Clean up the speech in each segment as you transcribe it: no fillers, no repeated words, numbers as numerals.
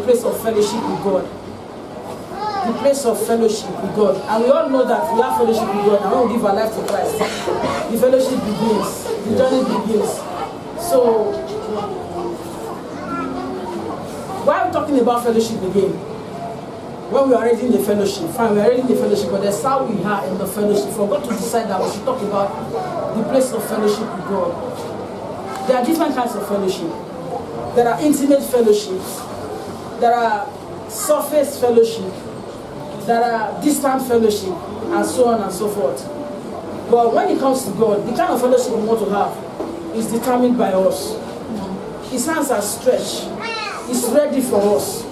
place of fellowship with God. The place of fellowship with God. And we all know that we have fellowship with God. And when we give our life to Christ, the fellowship begins. The journey begins. So, why are we talking about fellowship again? When we are already in the fellowship, fine, we are already in the fellowship, but that's how we are in the fellowship. For God to decide that we should talk about the place of fellowship with God. There are different kinds of fellowship. There are intimate fellowships. There are surface fellowship. There are distant fellowship, and so on and so forth. But when it comes to God, the kind of fellowship we want to have is determined by us. His hands are stretched. He's ready for us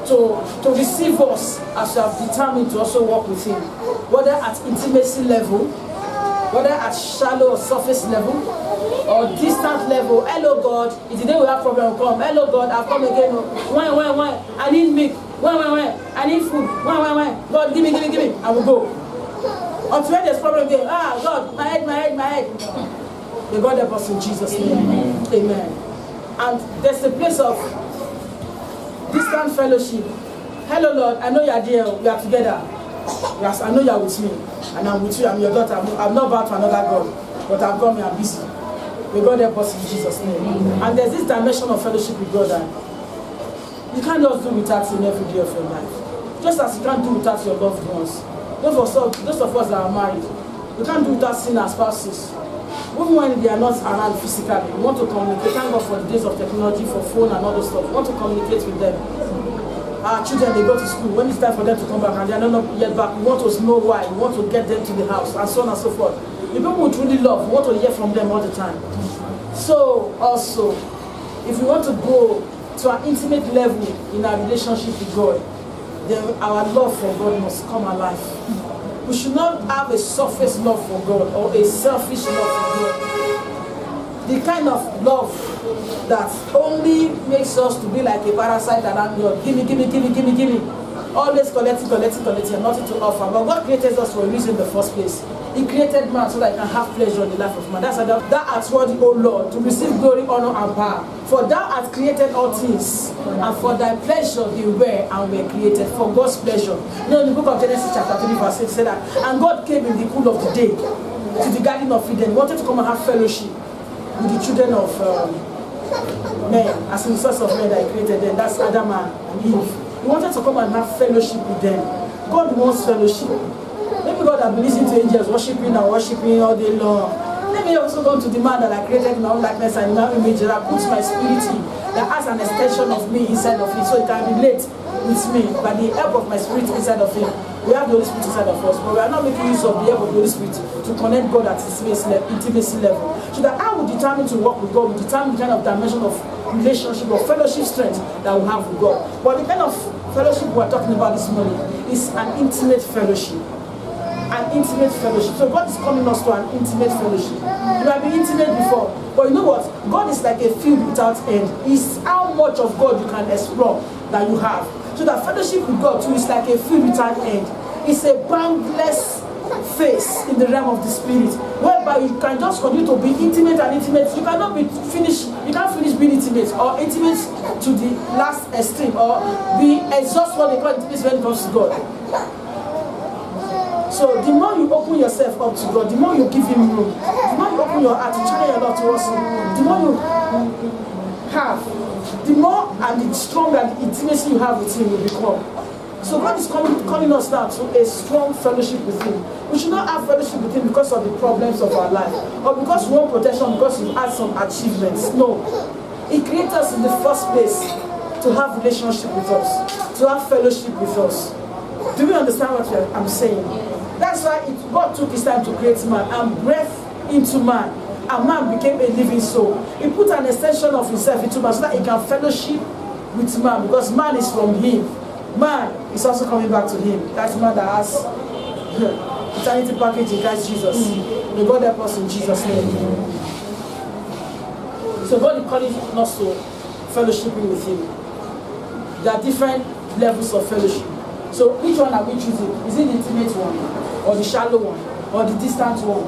to receive us as we have determined to also walk with Him. Whether at intimacy level, whether at shallow or surface level, or distant level. Hello God, it's the day we have problem, come. Hello God, I've come again. When? I need milk. When? I need food. When? God, give me. I will go. Until when there's problem again, God, my head. May God help us in Jesus' name. Amen. And there's a place of distant fellowship. Hello Lord, I know you are there, we are together. Yes, I know you are with me. And I'm with you, I'm your daughter. I'm not bound to another God. But I've come here, I'm busy. May God help us in Jesus' name. And there's this dimension of fellowship with God that you can't just do without Him every day of your life. Just as you can't do without your loved ones. Those of us that are married, you can't do without seeing our spouses. Even when they are not around physically, we want to communicate. Thank God for the days of technology, for phone and all those stuff. We want to communicate with them. Our children, they go to school. When it's time for them to come back and they are not yet back, we want to know why. We want to get them to the house, and so on and so forth. The people we truly love, we want to hear from them all the time. So, also, if we want to go to an intimate level in our relationship with God, then our love for God must come alive. We should not have a surface love for God or a selfish love for God. The kind of love that only makes us to be like a parasite around God. Give me. Always collecting, and nothing to offer. But God created us for a reason in the first place. He created man so that he can have pleasure in the life of man. That's why thou art worthy, O Lord, to receive glory, honor, and power. For thou hast created all things, and for thy pleasure they were and were created, for God's pleasure. You know, in the book of Genesis chapter 3 verse 6 said that, and God came in the cool of the day to the garden of Eden. He wanted to come and have fellowship with the children of men, as in the source of men that He created them. That's Adam and Eve. He wanted to come and have fellowship with them. God wants fellowship. Maybe God has been listening to angels worshiping all day long. Let me also go to the man that I created in my own likeness and in my own image, that puts my spirit in, that has an extension of me inside of it, so it can relate with me by the help of my spirit inside of Him. We have the Holy Spirit inside of us, but we are not making use of the help of the Holy Spirit to connect God at His intimacy level. So that I will determine to work with God, will determine the kind of dimension of relationship or fellowship strength that we have with God. But the kind of fellowship we are talking about this morning is an intimate fellowship. An intimate fellowship. So God is calling us to an intimate fellowship. You might be intimate before, but you know what? God is like a field without end. It's how much of God you can explore that you have. So that fellowship with God too is like a field without end. It's a boundless face in the realm of the spirit, whereby you can just continue to be intimate and intimate. You cannot be finished. You can't finish being intimate or intimate to the last extreme or be exhaust what they call intimacy when it comes to God. So the more you open yourself up to God, the more you give Him room, the more you open your heart to channel your love towards Him, the more you have, the more and the stronger the intimacy you have with Him will become. So God is calling us now to a strong fellowship with Him. We should not have fellowship with Him because of the problems of our life, or because we want protection, because we had some achievements. No. He created us in the first place to have relationship with us, to have fellowship with us. Do you understand what I'm saying? That's why God took His time to create man and breathed into man, and man became a living soul. He put an extension of Himself into man so that He can fellowship with man, because man is from Him. Man is also coming back to Him. That's man that has eternity package in Christ Jesus. May God help us in Jesus' name. So God is calling us to fellowshipping with Him. There are different levels of fellowship. So which one are we choosing? Is it the intimate one, or the shallow one, or the distant one,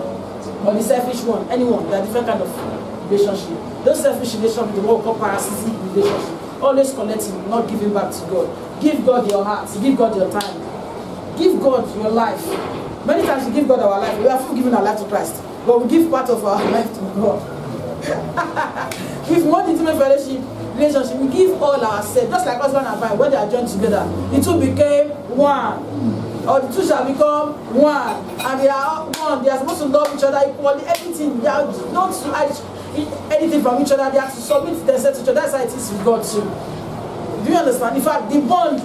or the selfish one? Anyone. There are different kind of relationship. Those selfish relationships, the one we call parasitic relationship. Always collecting, not giving back to God. Give God your heart. Give God your time. Give God your life. Many times we give God our life. We have given our life to Christ, but we give part of our life to God. If we want intimate fellowship, relationship, we give all ourselves. Just like husband and wife, when they are joined together, the two became one. Or the two shall become one. And they are one. They are supposed to love each other equally. Everything. They are not to hide anything from each other. They have to submit themselves to each other. That's how it is with God too. Do you understand? In fact, the bond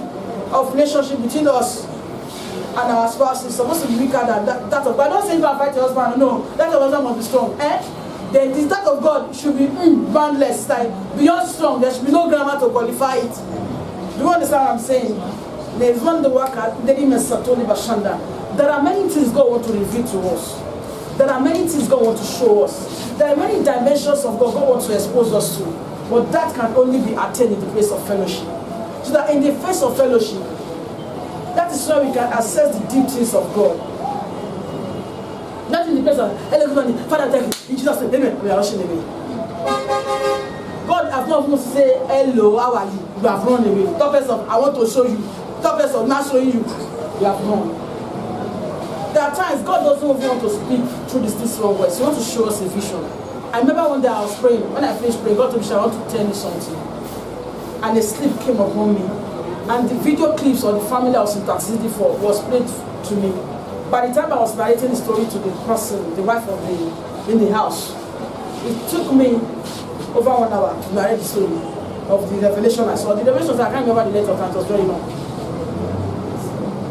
of relationship between us and our spouse is supposed to be weaker than that of God. Don't say you can fight your husband. No, that your husband must be strong. Then that of God should be boundless, like beyond strong. There should be no grammar to qualify it. Do you understand what I'm saying? There is one the worker, there are many things God wants to reveal to us. There are many things God wants to show us. There are many dimensions of God wants to expose us to. But that can only be attained in the place of fellowship. So that in the face of fellowship, that is where we can access the deep things of God. Not in the place of, hello, Father, thank you. In Jesus' name, amen. We are rushing away. God has not supposed to say, hello, how are you? You have run away. Top person, I want to show you. Top person, not showing you. You have run. There are times God doesn't even want to speak through this one voice. He wants to show us a vision. I remember one day I was praying. When I finished praying, God told me, I want to tell you something. And a sleep came upon me. And the video clips of the family I was interceding for was played to me. By the time I was narrating the story to the person, the wife of in the house, it took me over 1 hour to narrate the story of the revelation I saw. The revelations, I can't remember the length of time, it was very long.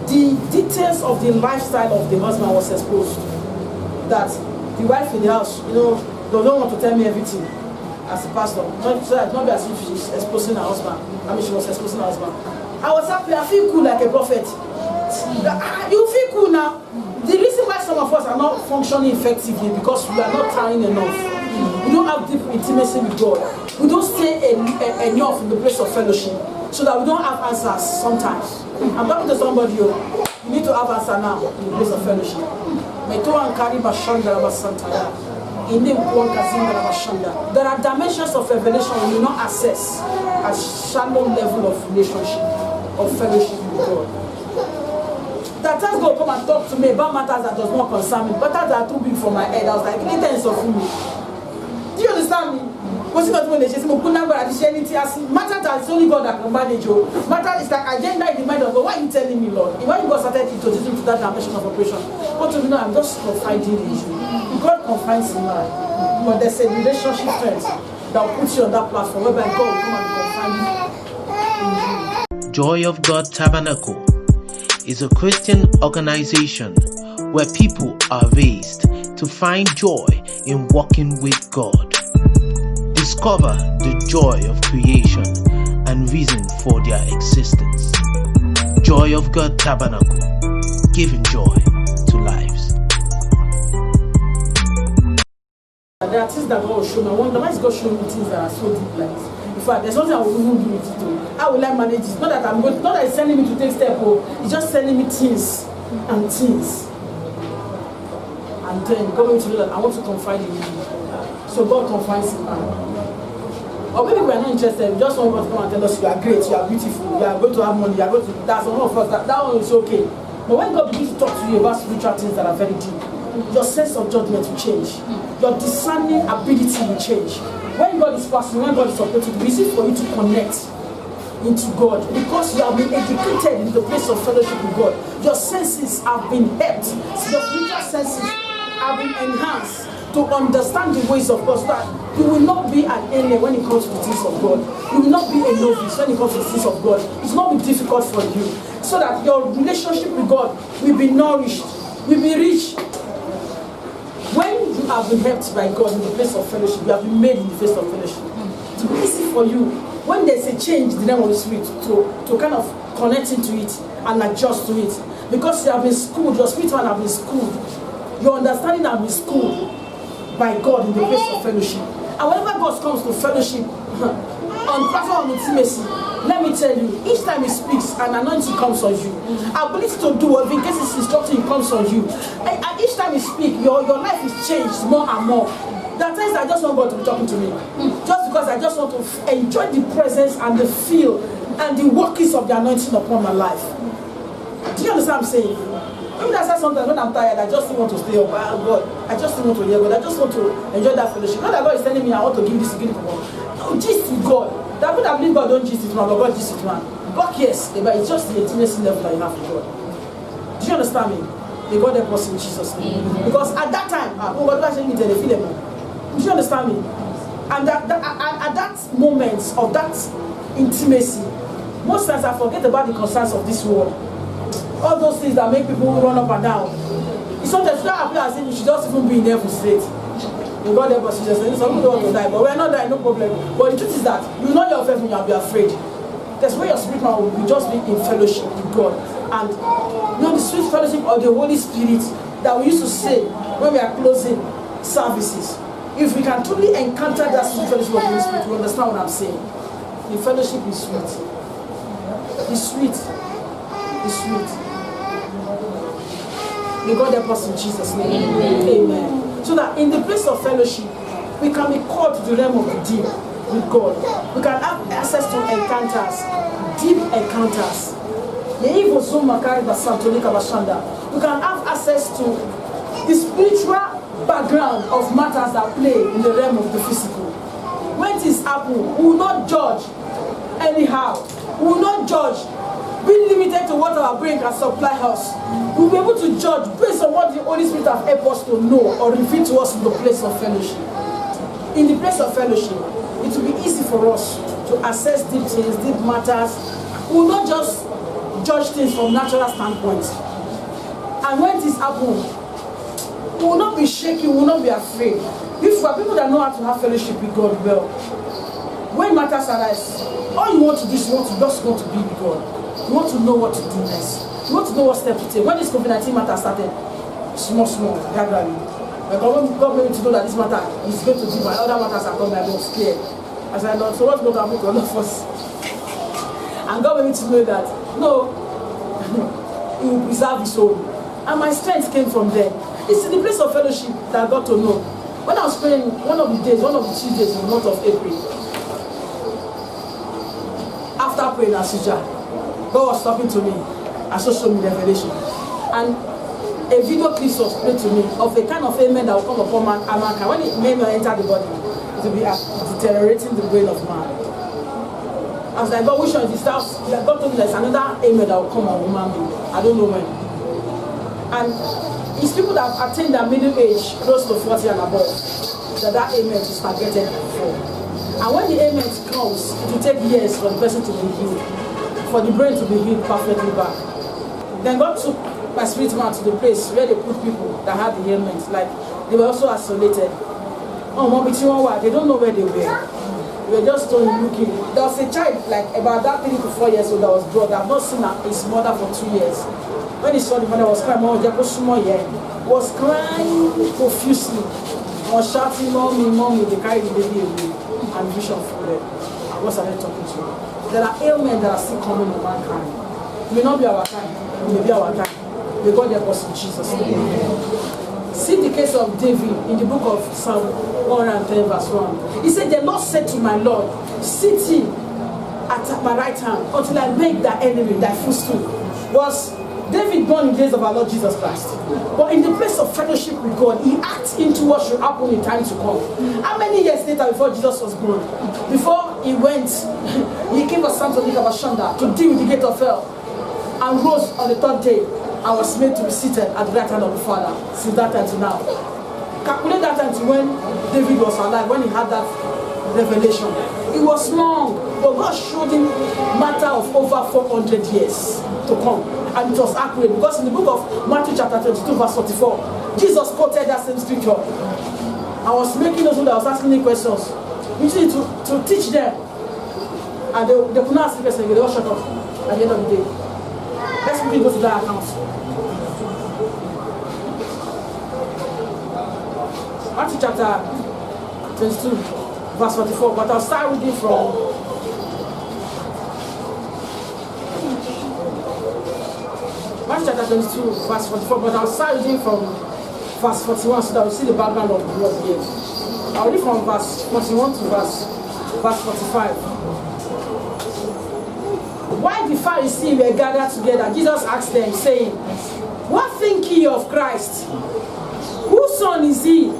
The details of the lifestyle of the husband was exposed. That the wife in the house, they don't want to tell me everything as a pastor. So that not be as if she's exposing her husband. She was exposing her husband. I was happy, I feel cool like a prophet. You feel cool now. The reason why some of us are not functioning effectively because we are not trying enough. We don't have deep intimacy with God. We don't stay enough in the place of fellowship so that we don't have answers sometimes. I'm talking to somebody, you need to have answer now in the place of fellowship. There are dimensions of revelation we will not access at shallow level of relationship, of fellowship with God. That times God come and talk to me about matters that does not concern me, matters that are too big for my head. I was like, intense of me. Do you understand me? Matter that is only God that can manage you. Matter is like agenda in the mind of God. Why are you telling me, Lord? When God started introducing to that dimension of operation, what to do now? I'm just confiding the issue. God confines in man. But there's a relationship friends that will put you on that platform whereby God will come and confine you. Joy of God Tabernacle is a Christian organization where people are raised to find joy in walking with God. Discover the joy of creation and reason for their existence. Joy of God Tabernacle, giving joy to lives. There are things that God will show me. I wonder why is God showing me things that are so deep like this? In fact, there's nothing I will even do with it. How will I manage it? Not that it's sending me to take steps. It's just sending me things and things. And then God will tell you that I want to confide in you. So God confides in man. Or maybe we are not interested, we just want God to come and tell us you are great, you are beautiful, you are going to have money, you are going to, that's one of us, that one is okay. But when God begins to talk to you about spiritual things that are very deep, your sense of judgment will change. Your discerning ability will change. When God is passing, when God is operating, it's easy for you to connect into God because you have been educated in the place of fellowship with God. Your senses have been helped, your spiritual senses have been enhanced to understand the ways of God, so that you will not be an alien when it comes to the things of God. You will not be a novice when it comes to the things of God. It will not be difficult for you, so that your relationship with God will be nourished, will be rich. When you have been helped by God in the place of fellowship, you have been made in the place of fellowship. It will be easy for you when there's a change in the name of the Spirit to kind of connect into it and adjust to it, because you have been schooled, your spirit man have been schooled, your understanding have been schooled by God in the place of fellowship. And whenever God comes to fellowship on platform of intimacy, let me tell you, each time He speaks, an anointing comes on you. Ability to do in case He's instructing comes on you. And each time He speaks, your life is changed more and more. There are times I just want God to be talking to me. Just because I just want to enjoy the presence and the feel and the workings of the anointing upon my life. Do you understand what I'm saying? Maybe that's why sometimes when I'm tired, I just want to stay up. God, I just want to hear God. I just want to enjoy that fellowship. Not that God is telling me I want to give this, give it to God. No, gist with God. That would have believe God don't gist with man, but God gist with man. God cares, but it's just the intimacy level that you have with God. Do you understand me? May God help us in Jesus' name. Because at that time, God actually did the feeling. Do you understand me? And at that moment of that intimacy, most times I forget about the concerns of this world. All those things that make people run up and down. It's not that I feel as if you should just even be in heaven straight. May God help us in Jesus' name. Some people don't want to die, but we're not dying, no problem. But the truth is that you know your faith when you'll be afraid. That's where your spirit man will be just be in fellowship with God. And you know the sweet fellowship of the Holy Spirit that we used to say when we are closing services. If we can truly encounter that sweet fellowship of the Holy Spirit, we understand what I'm saying. The fellowship is sweet. It's sweet. It's sweet. May God help us in Jesus' name. Amen. So that in the place of fellowship, we can be called to the realm of the deep with God. We can have access to encounters, deep encounters. We can have access to the spiritual background of matters that play in the realm of the physical. When things happen, we will not judge anyhow. We will not judge, being limited to what our brain can supply us. We will be able to judge based on what the Holy Spirit has helped us to know or reveal to us in the place of fellowship. In the place of fellowship, it will be easy for us to assess deep things, deep matters. We will not just judge things from natural standpoint. And when this happens, we will not be shaky, we will not be afraid. If we are people that know how to have fellowship with God well, when matters arise, all you want to do is you just want to be with God. You want to know what to do next. You want to know what step to take. When this COVID-19 matter started, small, gradually. When God made me to know that this matter is going to be my other matters are coming, I was scared. I said, Lord, so what's going to happen to all of us? And God made me to know that, no, He will preserve His own. And my strength came from there. It's in the place of fellowship that I got to know. When I was praying, one of the Tuesdays in the month of April, after praying at Suja, God was talking to me and so showed me revelation. And a video clip was played to me of a kind of ailment that will come upon mankind. When the ailment entered the body, it will be deteriorating the brain of man. I was like, God, which one is this? God told me there's another ailment that will come on human being. I don't know when. And it's people that have attained their middle age, close to 40 and above, that ailment is targeted for. And when the ailment comes, it will take years for the person to be healed, for the brain to be healed perfectly back. Then God took my spirit man to the place where they put people that had the ailment, like they were also isolated. They don't know where they were. We were just looking. There was a child, like about that 3 to 4 years old, that was brought. I've not seen his mother for 2 years. When he saw the mother was crying, was crying profusely, was shouting, mommy, they carried the baby away, and vision flooded. I was started talking to him. There are ailments that are still coming on mankind. It may not be our time, it may be our time. May God help us in Jesus' name. See the case of David in the book of Psalm 110 verse 1. He said, the Lord said to my Lord, sit ye at my right hand until I make thy enemy thy footstool. Was David born in the days of our Lord Jesus Christ? But in the place of fellowship with God, he acts into what should happen in time to come. How many years later before Jesus was born? Before he went, he came to Santa Nikabashanda to deal with the gate of hell and rose on the 3rd day and was made to be seated at the right hand of the Father since that time to now. Calculate that time to when David was alive, when he had that revelation. It was long, but God showed him matter of over 400 years to come. And it was accurate because in the book of Matthew chapter 22 verse 44, Jesus quoted that same scripture. I was making those that was asking me questions, usually to teach them. And they could not ask the question, they all shut up at the end of the day. Let's quickly go to that account. Matthew chapter 22 verse 44, but I'll start reading from Matthew chapter 22 verse 44, but I'll start reading from verse 41 so that we see the background of the word here. I'll read from verse 41 to verse 45. While the Pharisees were gathered together, Jesus asked them, saying, What think ye of Christ? Whose son is he?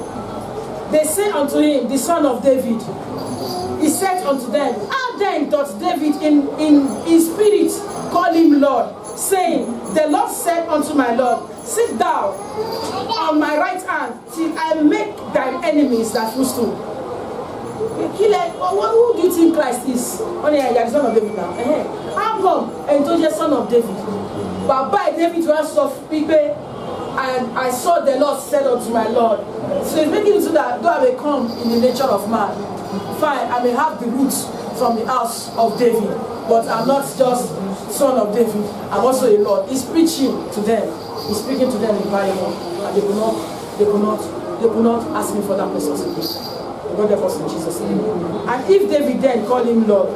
They say unto him, The son of David. He said unto them, How then doth David in spirit call him Lord, saying, The Lord said unto my Lord, Sit thou on my right hand till I make thine enemies thy footstool. He like, who do you think Christ is? Oh yeah, you are the son of David now. How come? And told you son of David. But by David was of people, and I saw the Lord said unto my Lord. So he's making it so that though I may come in the nature of man, fine, I may have the roots from the house of David, but I'm not just son of David, I'm also a Lord. He's preaching to them. He's speaking to them in parable, and they could not ask me for that person. They got their person in Jesus' name. And if David then called him Lord,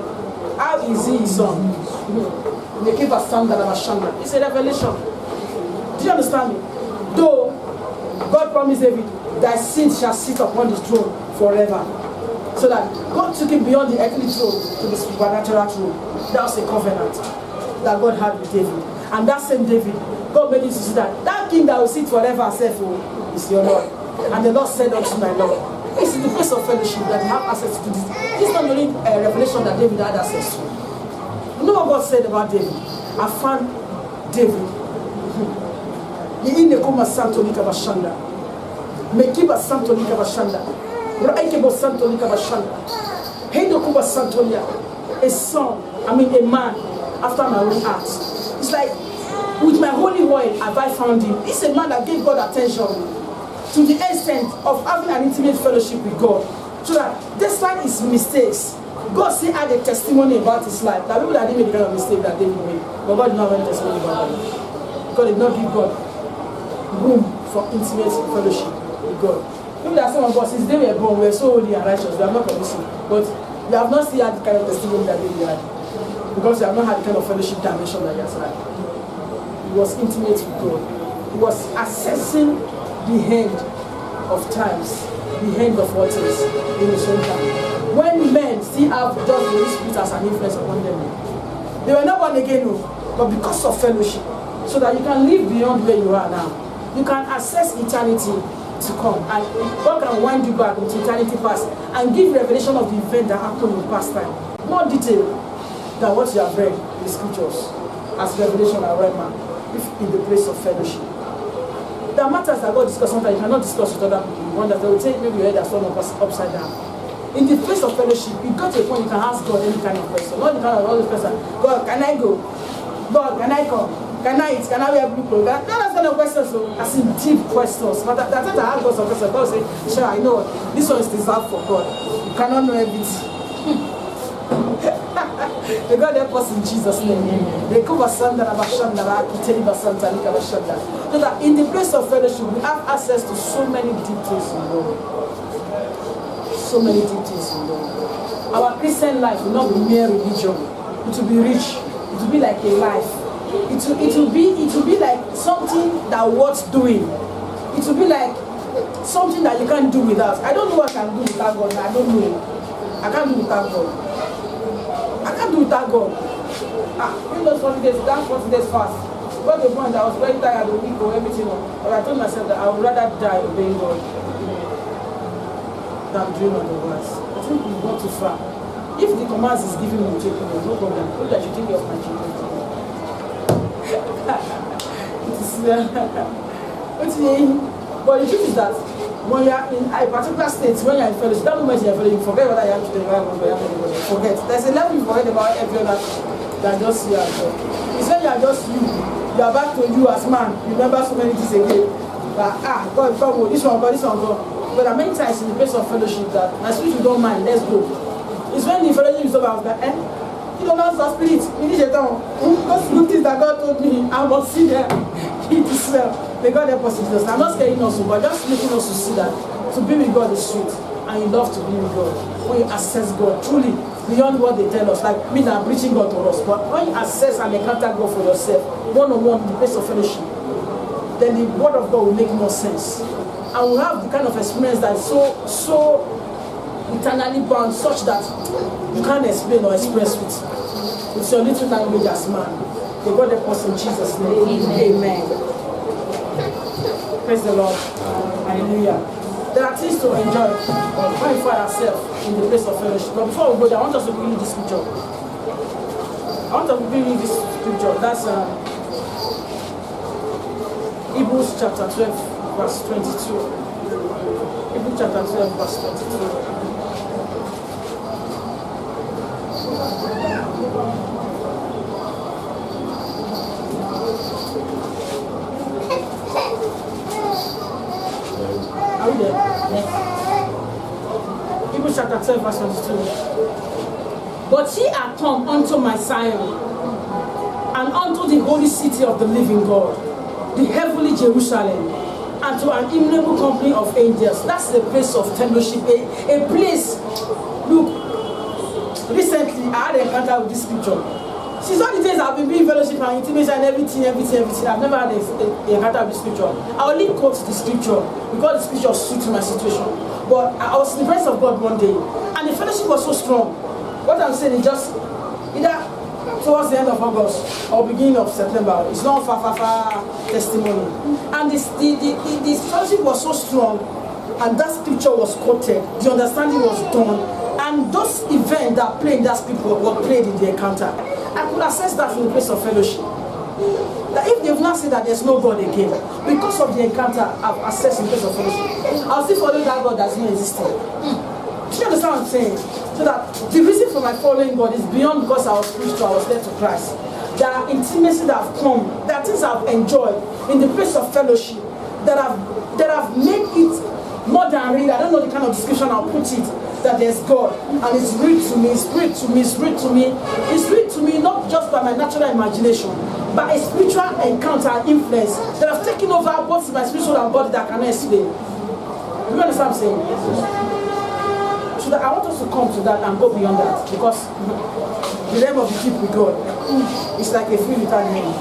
how is he his son? They keep a standard of a shanda. It's a revelation. Do you understand me? Though God promised David, thy seed shall sit upon his throne forever. So that God took him beyond the earthly throne to the supernatural throne. That was a covenant that God had with David. And that same David, God made it to see that king that will sit forever and say, is your Lord. And the Lord said unto my Lord, this is the place of fellowship that you have access to this. This is not only a revelation that David had access to. You know what God said about David? I found David. Mekiba Santo Lika Bashanda. Raikebo Santo Lika Bashanda. Heido Kuba Santolia. A son, a man after my own heart. It's like, with my holy oil have I found him. He's a man that gave God attention to the extent of having an intimate fellowship with God. So that despite his mistakes, God still had a testimony about his life. That people that didn't make the kind of mistake that David made. But God did not have any testimony about him. God did not give God room for intimate fellowship with God. People that some of us, since they were born, we are so holy and righteous, we have not permissive. But we have not still had the kind of testimony that David had. Because we have not had the kind of fellowship dimension that he has had. He was intimate with God. He was assessing the end of times, the end of what is in his own time. When men still have just the Holy Spirit as an influence upon them, they were not born again, but because of fellowship, so that you can live beyond where you are now. You can access eternity to come, and God can wind you back into eternity past and give revelation of the event that happened in past time. More detail than what you have read in the scriptures as revelation and right man, if in the place of fellowship. There are matters that God discusses sometimes you cannot discuss with other people. You wonder, they will take maybe your head as one of us upside down. In the place of fellowship, you got to a point you can ask God any kind of question. Not the kind of all this person. God, can I go? God, can I come? Can I eat? Can I wear blue clothes? Not that kind of questions, so as in deep questions. But that's what I ask God some questions. God say, sure, I know this one is reserved for God. You cannot know everything. May God help us in Jesus' name. So that in the place of fellowship, we have access to so many deep things in God. So many deep things in God. Our Christian life will not be mere religion. It will be rich. It will be like a life. It will be like something that worth doing. It will be like something that you can't do without. I don't know what I can do without God. I don't know. I can't do without God. I can't do without God. In those 40 days, that 40 days fast. Got the point I was very tired of week or everything. But I told myself that I would rather die obeying God than dream of the words. I think we've gone too far. If the commands is given me, taking me, no problem. Look that you take care of my children. But the truth is that when you are in a particular state, when you are in fellowship, that moment you are fellowship, you forget whether you have to do it. Forget. There's a level you forget about every other than just you and God. It's when you are just you are back to you as man. You remember so many things again. But God, this one, God, this one, God. But there are many times in the place of fellowship that my spirit you don't mind, let's go. It's when the fellowship is over, I was like, you don't know the spirit. You need a tongue. Those good things that God told me, I must see them. It is well. May God help us in Jesus. I'm not scaring us, but just making us to see that to be with God is sweet, and you love to be with God. When you access God truly beyond what they tell us, like me now preaching God to us, but when you access and encounter God for yourself, one-on-one in the place of fellowship, then the word of God will make more sense, and we'll have the kind of experience that is so eternally bound, such that you can't explain or express it. It's your little language as man. May God help us in Jesus' name. Amen. Praise the Lord. Hallelujah. There are things to enjoy when we find ourselves in the place of fellowship. But before we go there, I want us to read this scripture. I want to read this scripture. That's Hebrews chapter 12, verse 22. Hebrews chapter 12, verse 22. Are we there? Yes. Hebrews chapter 12, verse 22. But ye are come unto my Zion, and unto the holy city of the living God, the heavenly Jerusalem, and to an innumerable company of angels. That's the place of fellowship, a place. Look, recently I had an encounter with this scripture. Since all the days I've been doing fellowship and intimacy and everything, I've never had an encounter with the scripture. I only quote the scripture because the scripture suits my situation. But I was in the presence of God one day, and the fellowship was so strong. What I'm saying is just either towards the end of August or beginning of September. It's not far testimony. And the fellowship was so strong, and that scripture was quoted, the understanding was done, and those events that played in that scripture were played in the encounter. I could assess that from the place of fellowship. That if they've not said that there's no God again, because of the encounter I've assessed in the place of fellowship, I'll still follow that God that's not existing. Do you understand what I'm saying? So that the reason for my following God is beyond because I was spiritual, I was led to Christ. There are intimacy that have come, there are things I've enjoyed in the place of fellowship that have made it more than real. I don't know the kind of description I'll put it, that there's God, and it's real to me, it's real to me, it's real to me. It's real to me not just by my natural imagination, but a spiritual encounter and influence that have taken over both my spiritual and body that I cannot explain. You understand what I'm saying? So that I want us to come to that and go beyond that, because the realm of the deep with God is like a free without name.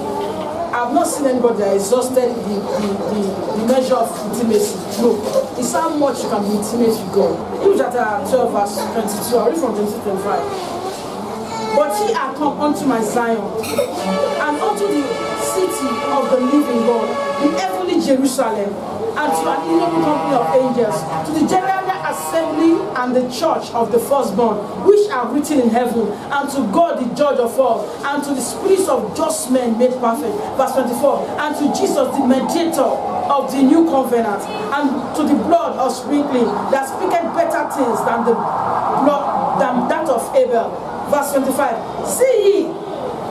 I've not seen anybody that exhausted the measure of intimacy. No, it's how much you can be intimate with God. Hebrews chapter 12, verse 22. I'll read from 22 to 25. But ye are come unto my Zion, and unto the city of the living God, the heavenly Jerusalem, and to an innumerable company of angels, to the general assembly and the church of the firstborn, which are written in heaven, and to God the judge of all, and to the spirits of just men made perfect. Verse 24. And to Jesus the mediator of the new covenant, and to the blood of sprinkling that speaketh better things than the blood than that of Abel. Verse 25. See ye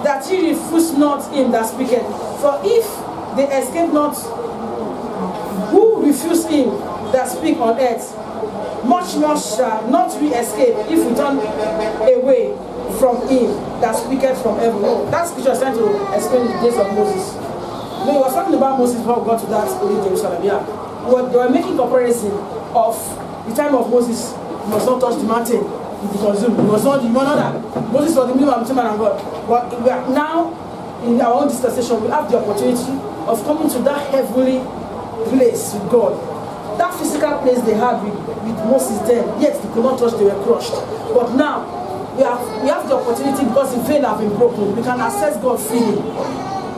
that ye refuse not him that speaketh, for if they escape not who refuse him that speak on earth, much more shall not we escape if we turn away from him that speaketh from heaven. No, that scripture is trying to explain the days of Moses. No, he was talking about Moses before we got to that holy Jerusalem. Yeah, they were making comparison of the time of Moses. He must not touch the mountain; he be consumed. He was not the one that Moses was the middle of man and God. But we are now in our own dispensation. We have the opportunity of coming to that heavenly place with God. That physical place they had with Moses then, yet they could not touch, they were crushed. But now, we have the opportunity, because the veil have been broken. We can access God freely.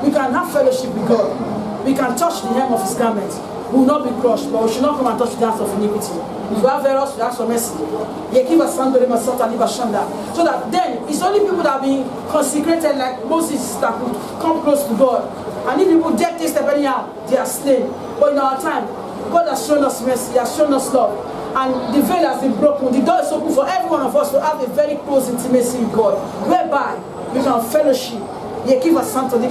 We can have fellowship with God. We can touch the hem of his garment. We will not be crushed, but we should not come and touch the dance of iniquity. If we have errors, we ask for mercy. So that then, it's only people that have been consecrated like Moses that could come close to God. And if people dare taste the anyhow, they are slain. But in our time, God has shown us mercy, He has shown us love, and the veil has been broken. The door is open for every one of us to have a very close intimacy with God, whereby we can fellowship. After the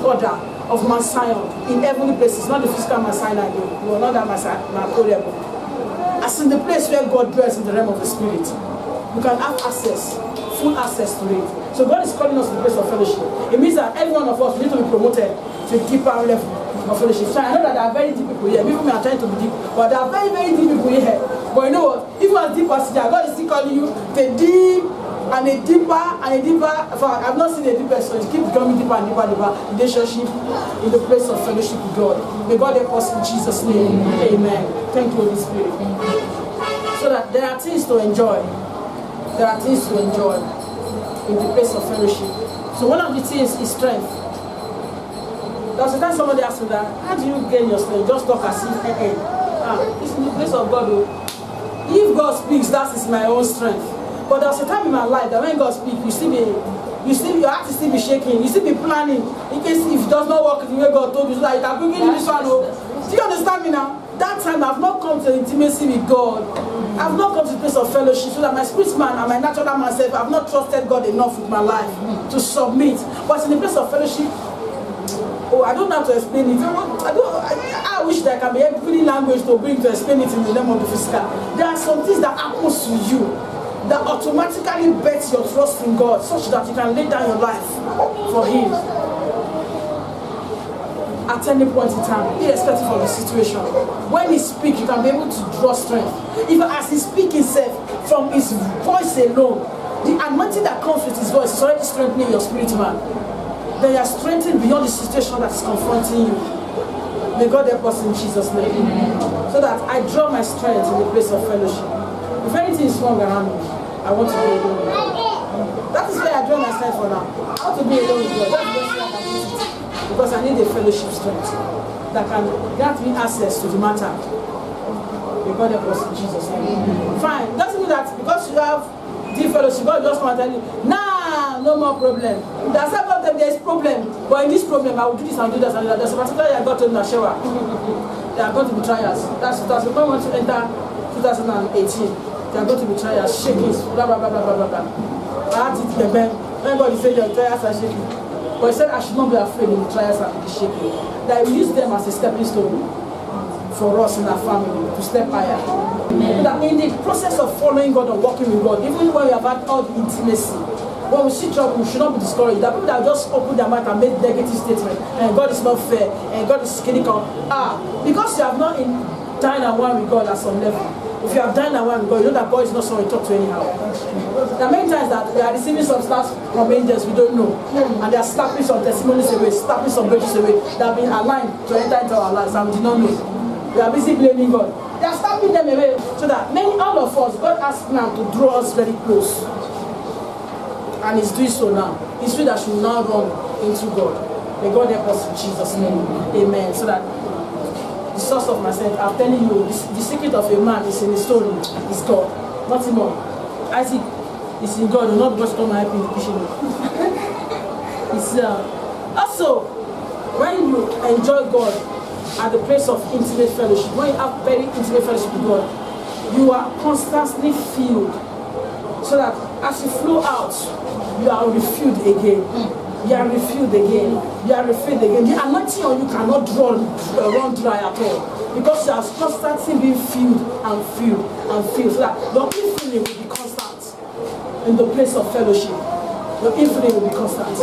order of Mount Zion in heavenly places, not the physical Mount Sinai, no, not that Mount Horeb. As in the place where God dwells in the realm of the Spirit, we can have access, full access to it. So God is calling us to the place of fellowship. It means that every one of us need to be promoted to a deeper level of fellowship. So I know that there are very deep people here. People may are trying to be deep, but there are very, very deep people here. But you know what? Even as deep as God is still calling you to deep and a deeper and a deeper. I've not seen a deeper, so it keeps becoming deeper and deeper relationship in the place of fellowship with God. May God help us in Jesus' name. Amen. Thank you, Holy Spirit. So that there are things to enjoy. There are things to enjoy in the place of fellowship. So one of the things is strength. There was a time somebody asked me that, how do you gain your strength? Just talk as if, it's in the place of God. If God speaks, that is my own strength. But there was a time in my life that when God speaks, your heart still be shaking, you still be planning in case if it does not work the way God told you, so that you can quickly do this one. Do you understand me now? That time I've not come to intimacy with God. I've not come to the place of fellowship, so that my spirit man and my natural man self, I've not trusted God enough with my life to submit. But in the place of fellowship, I don't know how to explain it. I wish that I can be any language to bring to explain it in the name of the physical. There are some things that happens to you that automatically bets your trust in God, such that you can lay down your life for Him at any point in time, irrespective of the situation. When He speaks, you can be able to draw strength. Even as He speaks Himself, from His voice alone, the anointing that comes with His voice is already strengthening your spirit man. Then you are strengthened beyond the situation that is confronting you. May God help us in Jesus' name. So that I draw my strength in the place of fellowship. If anything is wrong around me, I want to be alone with God. That is where I draw my strength for now. I want to be alone with God. That's the best way I can put it. Because I need a fellowship strength that can grant me access to the matter. May God help us in Jesus' name. Fine. Doesn't mean that because you have deep fellowship, God just come and tell you, nah, no more problem. There's about them, there is problem. But in this problem, I will do this and do that and do that. There's a particular year I got to the shower. There are going to be trials. That's when I want to enter 2018. There are going to be trials, shakings, blah blah blah blah blah blah. I had it the bed. When God said your trials are shaking. But He said I should not be afraid in the trials and the shaking. That He will use them as a stepping stone for us in our family to step higher. That in the process of following God and walking with God, even when we have had all the intimacy, when we see trouble, we should not be discouraged. There are people that just open their mouth and make negative statements, and God is not fair, and God is cynical. Because you have not dined and wine with God at some level. If you have dined and wine with God, you know that God is not someone you talk to anyhow. There are many times that we are receiving some slaps from angels we don't know, and they are slapping some testimonies away, slapping some bridges away that have been aligned to enter into our lives, and we did not know. We are busy blaming God. They are slapping them away, so that all of us, God asked now to draw us very close. And He's doing so now. It's true that should now run into God. May God help us in Jesus' name. Amen. So that the source of myself, I'm telling you, the secret of a man is in the story, is God. Nothing more. Isaac is in God, not just come and help in the kitchen. Also, when you enjoy God at the place of intimate fellowship, when you have very intimate fellowship with God, you are constantly filled. So that as you flow out, you are refilled again. You are refilled again. You are refilled again. The anointing on you cannot run dry at all. Because you are constantly being filled and filled and filled. So that your infilling will be constant in the place of fellowship. Your infilling will be constant.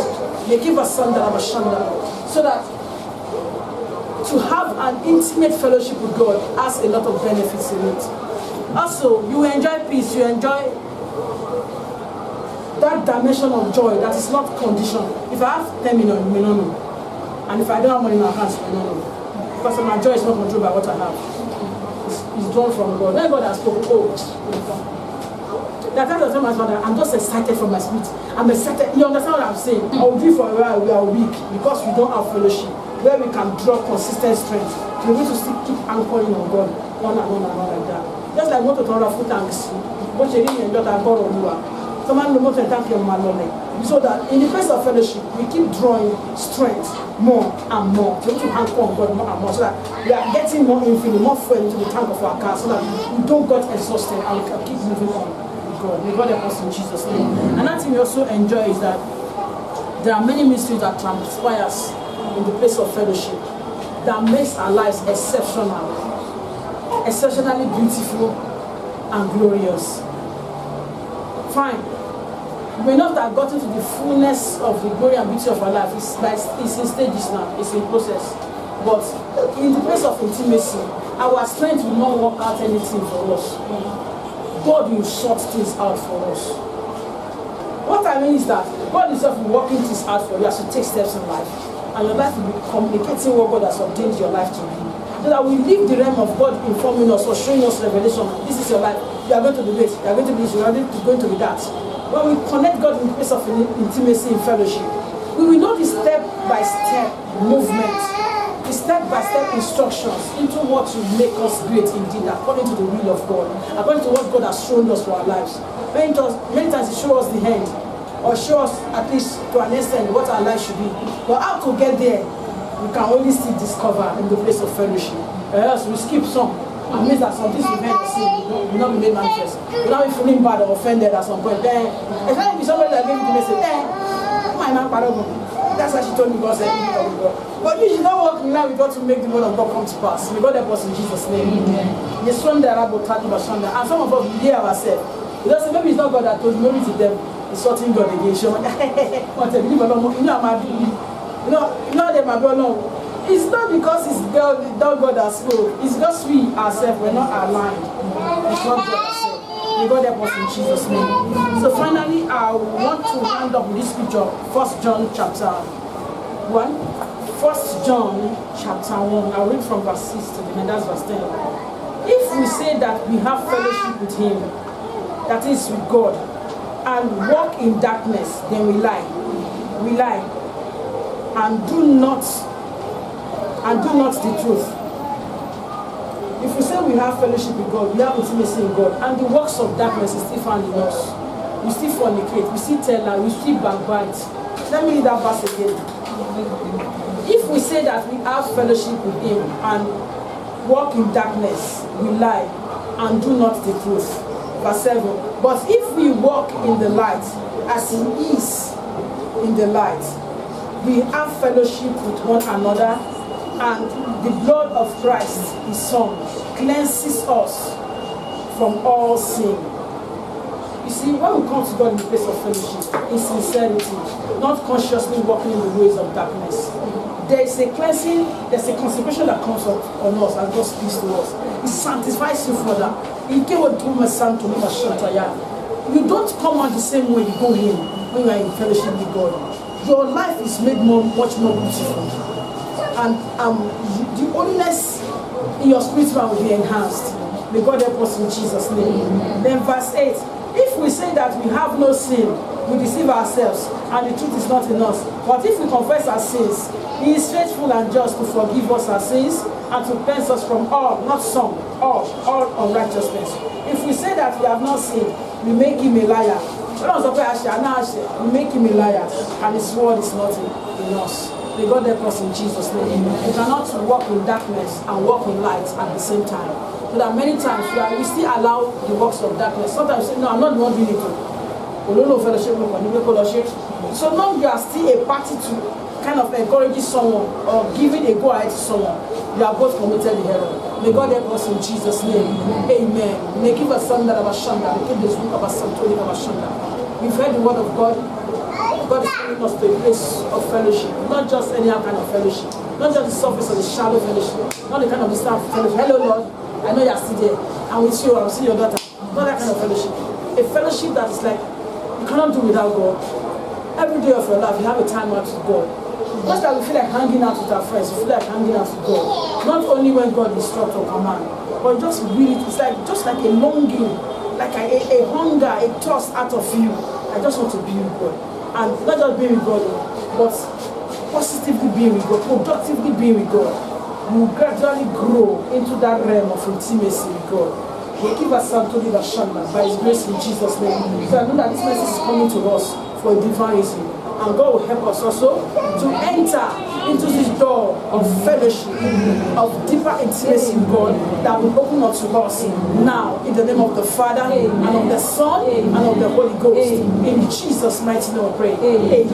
They give us Sandra. So that to have an intimate fellowship with God has a lot of benefits in it. Also, you enjoy peace, you enjoy that dimension of joy that is not conditioned. If I have 10 million, you may not know. And if I don't have money in my hands, you may not know. Because my joy is not controlled by what I have. It's drawn from God. When God has spoken, that time I tell my father, I'm just excited from my spirit. I'm excited. You understand what I'm saying? I will be for a while, we are weak because we don't have fellowship where we can draw consistent strength to be able to still keep anchoring on God on and on and on like that. Just like what to turn off thanks. But you didn't enjoy that God on you. So that in the place of fellowship, we keep drawing strength more and more to anchor on God more and more, so that we are getting more infinite, more fuel into the tank of our car, so that we don't get exhausted and we can keep moving on with God. May God help us in Jesus' name. Another thing we also enjoy is that there are many mysteries that transpires in the place of fellowship that makes our lives exceptionally beautiful and glorious. Fine. We may not have gotten to the fullness of the glory and beauty of our life. It's in stages now. It's in process. But in the place of intimacy, our strength will not work out anything for us. God will sort things out for us. What I mean is that God Himself will work things out for you as you take steps in life. And your life will be communicating what God has ordained your life to be. So that we leave the realm of God informing us or showing us revelation. This is your life. you are going to be late, you are going to be this, you are going to be that. When we connect God in the place of intimacy and fellowship, we will know the step-by-step movement, the step-by-step instructions into what will make us great indeed, according to the will of God, according to what God has shown us for our lives. Many times He shows us the end, or show us at least to an extent what our life should be. But how to get there, we can only still discover in the place of fellowship. Or else we skip some. It means that some things we heard or seen will not be made manifest. We'll not be feeling bad or offended at some point. Then, if I be somebody that gave me the message, my man, that's why she told me God said, but you should not work now. We got to make the word of God come to pass. We got that person in Jesus' name. And some of us, we hear ourselves. We don't say, maybe it's not God that told you, maybe it's the devil. It's sorting God again. You know them, my brother. It's not because it's God that spoke. It's because we ourselves were not aligned. It's not God that said. We got that person in Jesus' name. So finally, I want to round up with this scripture, 1 John chapter 1. 1 John chapter 1. I'll read from verse 6 to the end. That's verse 10. If we say that we have fellowship with Him, that is with God, and walk in darkness, then we lie. We lie. And do not the truth. If we say we have fellowship with God, we have intimacy in God, and the works of darkness is still found in us, we still fornicate, we still tell lies, we still backbite. Let me read that verse again. If we say that we have fellowship with Him and walk in darkness, we lie and do not the truth. Verse 7. But if we walk in the light, as He is in the light, we have fellowship with one another, and the blood of Christ, His Son, cleanses us from all sin. You see, when we come to God in the place of fellowship, in sincerity, not consciously walking in the ways of darkness, there is a cleansing, there's a consecration that comes up on us as God speaks to us. It sanctifies you further. You don't come out the same way you go in when you are in fellowship with God. Your life is made much more beautiful. And the holiness in your spiritual will be enhanced. May God help us in Jesus' name. Then verse 8. If we say that we have no sin, we deceive ourselves, and the truth is not in us. But if we confess our sins, He is faithful and just to forgive us our sins and to cleanse us from all, not some, all unrighteousness. If we say that we have not sinned, we make Him a liar. We make Him a liar, and His word is not in us. May God help us in Jesus' name. We cannot walk in darkness and walk in light at the same time. So that many times we still allow the works of darkness. Sometimes we say, no, I'm not the one doing it. So now you are still a party to kind of encouraging someone or giving a go ahead to someone. You are both committed the error. May God help us in Jesus' name. Amen. May give us some that of Shanda. May give this book of Santori of Shanda. We've heard the word of God. God is bringing us to a place of fellowship, not just any other kind of fellowship, not just the surface or the shallow fellowship, not the kind of distant fellowship. Hello Lord, I know you're still there, and with you, I'll see your daughter. Not that kind of fellowship. A fellowship that is like, you cannot do without God. Every day of your life, you have a time out with God. Just that we feel like hanging out with our friends, we feel like hanging out with God. Not only when God instructs or commands, but just really, it's like just like a longing, like a hunger, a thirst out of you. I just want to be with God. And not just being with God, but positively being with God, productively being with God. We will gradually grow into that realm of intimacy with God. We give us something to Shanda by His grace in Jesus' name. So I know that this message is coming to us for a divine reason. And God will help us also to enter into this door of fellowship, of deeper intimacy with God that will open up to us now in the name of the Father, and of the Son, and of the Holy Ghost. In Jesus' mighty name we pray. Amen.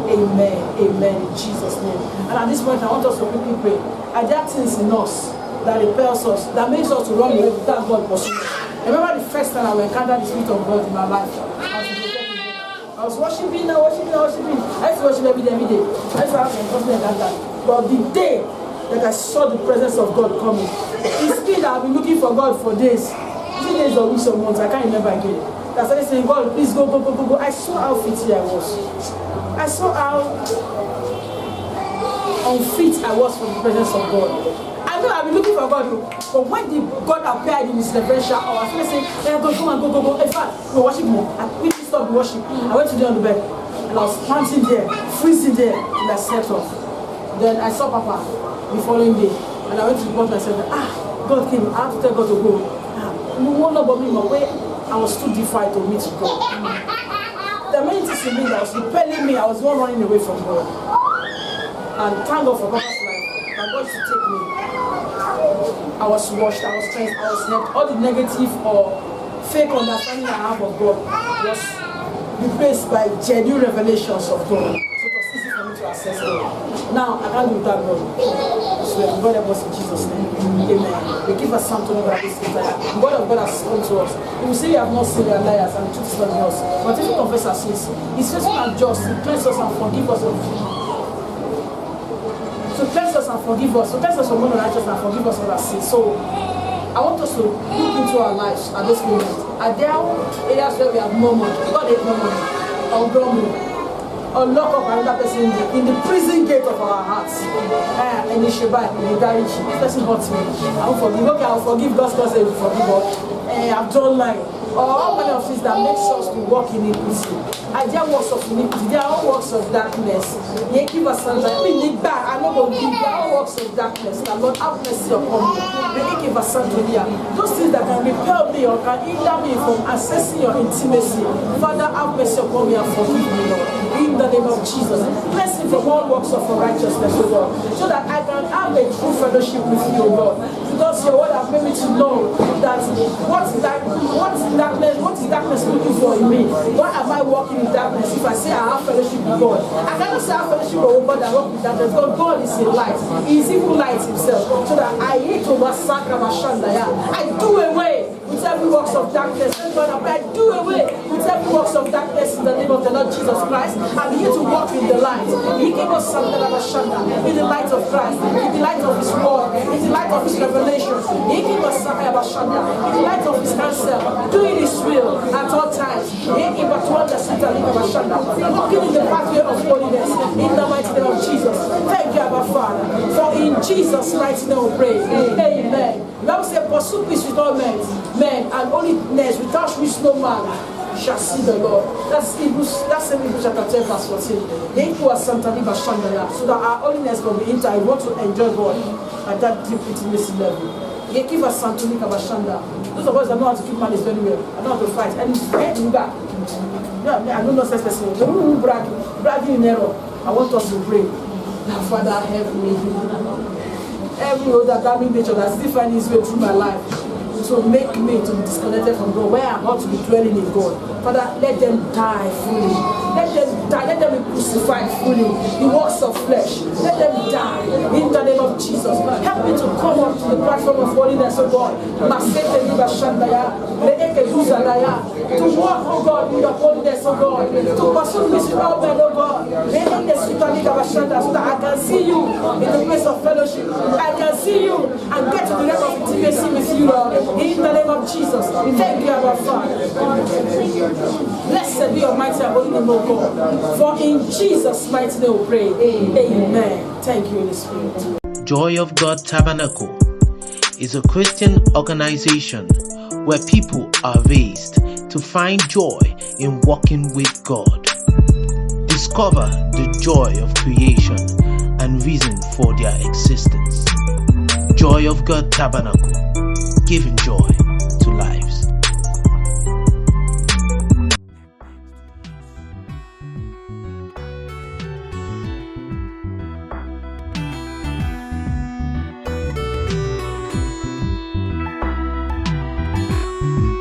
Amen. Amen. In Jesus' name. And at this point I want us to quickly pray. Are there things in us that repels us, that makes us to run away without God pursuing us? I remember the first time I encountered the Spirit of God in my life. I was worshiping. I used to worship every day. I used to have some confidence like that. But the day that I saw the presence of God coming, it's been that I've been looking for God for days. 3 days or weeks or months, I can't remember again. I started saying, God, please go. I saw how fit I was. I saw how unfit I was for the presence of God. I I know I've been looking for God, but when the God appeared in his reverential hour, I feel like saying, hey, God, come on, go. In fact, we worship more. I quickly stopped worship. I went to lay on the bed, and I was panting there, freezing there, and I slept off. Then I saw Papa the following day, and I went to report myself. God came. I had to tell God to go. No one about me, my way. I was too defiant to meet God. There are many things in me that was repelling me. I was the one running away from God. And thank God for Papa's life. That God should take me. I was washed, I was cleansed, I was helped. All the negative or fake understanding I have of God was replaced by genuine revelations of God. So it was easy for me to access God. Now I can't do without God. So God help us in Jesus' name. Amen. We give a psalm to God this time. The word of God has spoken to us. If we say you have not seen, we are liars, and the truth is not in us. But if we confess our sins, He's faithful and just to cleanse us and forgive us of to cleanse us and forgive us, to cleanse us from unrighteousness and forgive us of our sins. So I want us to look into our lives at this moment. Are there areas where we have murmured, God hate murmuring, or grumbling, or lock up another person in the prison gate of our hearts? In the Shabbat, in the garage, this person hurts me. I will forgive. Okay, I will forgive. God's God said forgive us. I've done lying. Or all kind of things that makes us to walk in iniquity. And there are works of iniquity, there are all works of darkness. Ye give us something. We need that. I know what we need. There are all works of darkness. The Lord have mercy upon me. May He give us something here. Those things that can repel me or can hinder me from accessing your intimacy. Father, have mercy upon me and forgive me, Lord. In the name of Jesus. Bless me from all works of unrighteousness, O God. So that I can have a true fellowship with you, O God. Because your word has made me to know that what is darkness looking for in me? Why am I walking in darkness if I say I have fellowship with God? I cannot say I have fellowship with God and walk in darkness, because God is a light. He is even light himself. So that I hate over Sakramashanda. I do away with every works of darkness. I do away with every works of darkness in the name of the Lord Jesus Christ. I'm here to walk in the light. He gave us Sakramashanda in the light of Christ, in the light of His word, in the light of His revelation. He gave us Sakramashanda in the light of His counsel, doing His will at all times. Walking in the pathway of holiness in the mighty name of Jesus. Thank you, Abba Father, for in Jesus' mighty name we pray. Amen. The Bible says, pursue peace with all men, and holiness without which no man shall see the Lord. That's Hebrews chapter 10 verse 14. So that our holiness can be entered. I want to enjoy God at that deep intimacy level. Give us Santonika Bashanda. Those of us that know how to keep money very well, I know how to fight. And back. Yeah, I don't know such person. Bragging in error. I want us to pray. Now, Father, help me. Every other damning nature that still finds its way through my life to make me to be disconnected from God, where I'm not to be dwelling in God. Father, let them die fully. Let them die. Let them be crucified fully. The works of flesh, let them die in the name of Jesus. Help me to come up to the platform of holiness, oh God. To walk, oh God, in your holiness, oh God. To pursue this without men, oh God. So that I can see you in the place of fellowship. I can see you and get to the level of intimacy with you, Lord. In the name of Jesus. Thank you, our Father. Blessed be your mighty and holy name, O God. For in Jesus' mighty name we pray. Amen. Thank you, Holy Spirit. Joy of God Tabernacle is a Christian organization where people are raised to find joy in walking with God. Discover the joy of creation and reason for their existence. Joy of God Tabernacle, giving joy.